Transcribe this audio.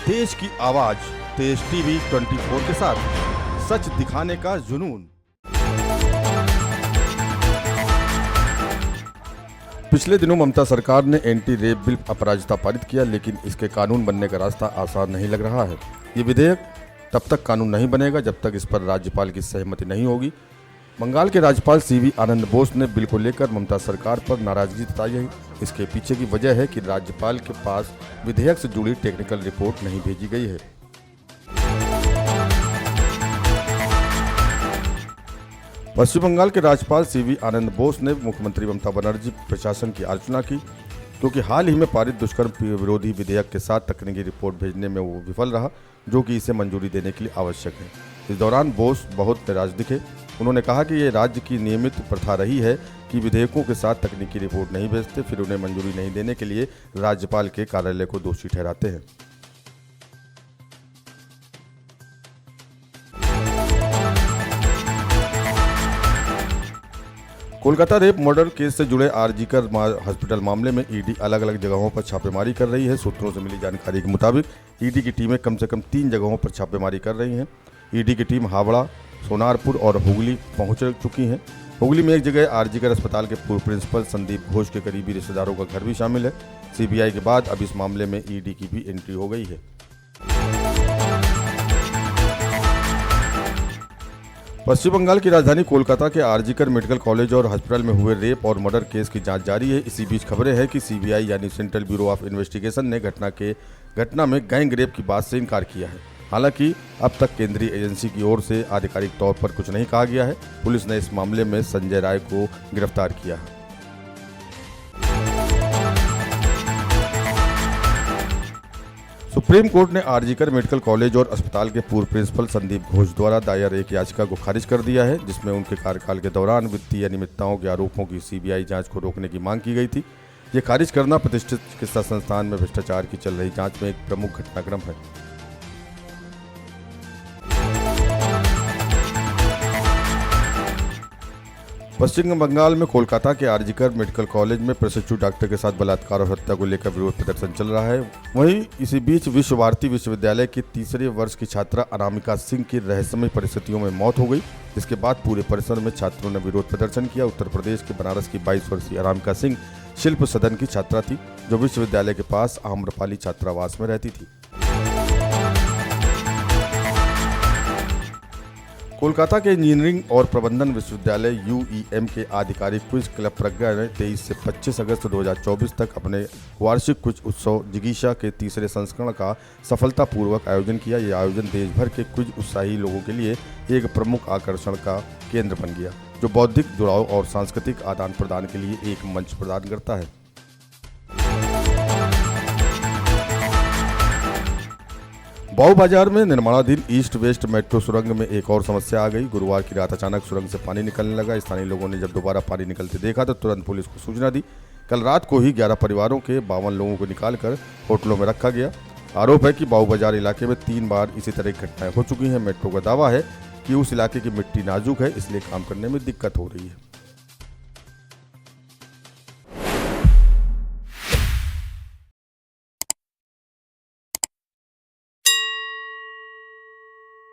देश की आवाज तेज टीवी 24 के साथ सच दिखाने का जुनून। पिछले दिनों ममता सरकार ने एंटी रेप बिल अपराजिता पारित किया, लेकिन इसके कानून बनने का रास्ता आसान नहीं लग रहा है। ये विधेयक तब तक कानून नहीं बनेगा जब तक इस पर राज्यपाल की सहमति नहीं होगी। बंगाल के राज्यपाल सीवी आनंद बोस ने बिल को लेकर ममता सरकार पर नाराजगी जताई है। इसके पीछे की वजह है कि राज्यपाल के पास विधेयक से जुड़ी टेक्निकल रिपोर्ट नहीं भेजी गई है। पश्चिम बंगाल के राज्यपाल सीवी आनंद बोस ने मुख्यमंत्री ममता बनर्जी प्रशासन की आलोचना की, क्योंकि हाल ही में पारित दुष्कर्म विरोधी विधेयक के साथ तकनीकी रिपोर्ट भेजने में वो विफल रहा, जो कि इसे मंजूरी देने के लिए आवश्यक है। इस दौरान बोस बहुत नाराज दिखे। उन्होंने कहा कि ये राज्य की नियमित प्रथा रही है कि विधेयकों के साथ तकनीकी रिपोर्ट नहीं भेजते, फिर उन्हें मंजूरी नहीं देने के लिए राज्यपाल के कार्यालय को दोषी ठहराते हैं। कोलकाता रेप मर्डर केस से जुड़े आरजीकर हॉस्पिटल मामले में ईडी अलग अलग जगहों पर छापेमारी कर रही है। सूत्रों से मिली जानकारी के मुताबिक ईडी की टीमें कम से कम 3 जगहों पर छापेमारी कर रही हैं। ईडी की टीम हावड़ा, सोनारपुर और हुगली पहुंच चुकी है। हुगली में एक जगह आरजीकर अस्पताल के पूर्व प्रिंसिपल संदीप घोष के करीबी रिश्तेदारों का घर भी शामिल है। सीबीआई के बाद अब इस मामले में ईडी की भी एंट्री हो गई है। पश्चिम बंगाल की राजधानी कोलकाता के आरजीकर मेडिकल कॉलेज और अस्पताल में हुए रेप और मर्डर केस की जांच जारी है। इसी बीच खबरें हैं कि सीबीआई यानी सेंट्रल ब्यूरो ऑफ इन्वेस्टिगेशन ने घटना में गैंग रेप की बात से इनकार किया है। हालांकि अब तक केंद्रीय एजेंसी की ओर से आधिकारिक तौर पर कुछ नहीं कहा गया है। पुलिस ने इस मामले में संजय राय को गिरफ्तार किया है। सुप्रीम कोर्ट ने आरजीकर मेडिकल कॉलेज और अस्पताल के पूर्व प्रिंसिपल संदीप घोष द्वारा दायर एक याचिका को खारिज कर दिया है, जिसमें उनके कार्यकाल के दौरान वित्तीय अनियमितताओं के आरोपों की सीबीआई जांच को रोकने की मांग की गई थी। ये खारिज करना प्रतिष्ठित चिकित्सा संस्थान में भ्रष्टाचार की चल रही जांच में एक प्रमुख घटनाक्रम है। पश्चिम बंगाल में कोलकाता के आरजीकर मेडिकल कॉलेज में प्रशिक्षु डॉक्टर के साथ बलात्कार और हत्या को लेकर विरोध प्रदर्शन चल रहा है। वहीं इसी बीच विश्व भारती विश्वविद्यालय के तीसरे वर्ष की छात्रा अनामिका सिंह की रहस्यमय परिस्थितियों में मौत हो गई, जिसके बाद पूरे परिसर में छात्रों ने विरोध प्रदर्शन किया। उत्तर प्रदेश के बनारस की 22 वर्षीय अनामिका सिंह शिल्प सदन की छात्रा थी, जो विश्वविद्यालय के पास आम्रपाली छात्रावास में रहती थी। कोलकाता के इंजीनियरिंग और प्रबंधन विश्वविद्यालय यूईएम के आधिकारिक क्विज क्लब प्रज्ञा ने 23 से 25 अगस्त 2024 तक अपने वार्षिक क्विज उत्सव जिगीशा के तीसरे संस्करण का सफलतापूर्वक आयोजन किया। यह आयोजन देश भर के क्विज उत्साही लोगों के लिए एक प्रमुख आकर्षण का केंद्र बन गया, जो बौद्धिक जुड़ाव और सांस्कृतिक आदान प्रदान के लिए एक मंच प्रदान करता है। बाऊ बाजार में निर्माणाधीन ईस्ट वेस्ट मेट्रो सुरंग में एक और समस्या आ गई। गुरुवार की रात अचानक सुरंग से पानी निकलने लगा। स्थानीय लोगों ने जब दोबारा पानी निकलते देखा तो तुरंत पुलिस को सूचना दी। कल रात को ही 11 परिवारों के 52 लोगों को निकालकर होटलों में रखा गया। आरोप है कि बाऊ बाजार इलाके में 3 बार इसी तरह की घटनाएं हो चुकी हैं। मेट्रो का दावा है कि उस इलाके की मिट्टी नाजुक है, इसलिए काम करने में दिक्कत हो रही है।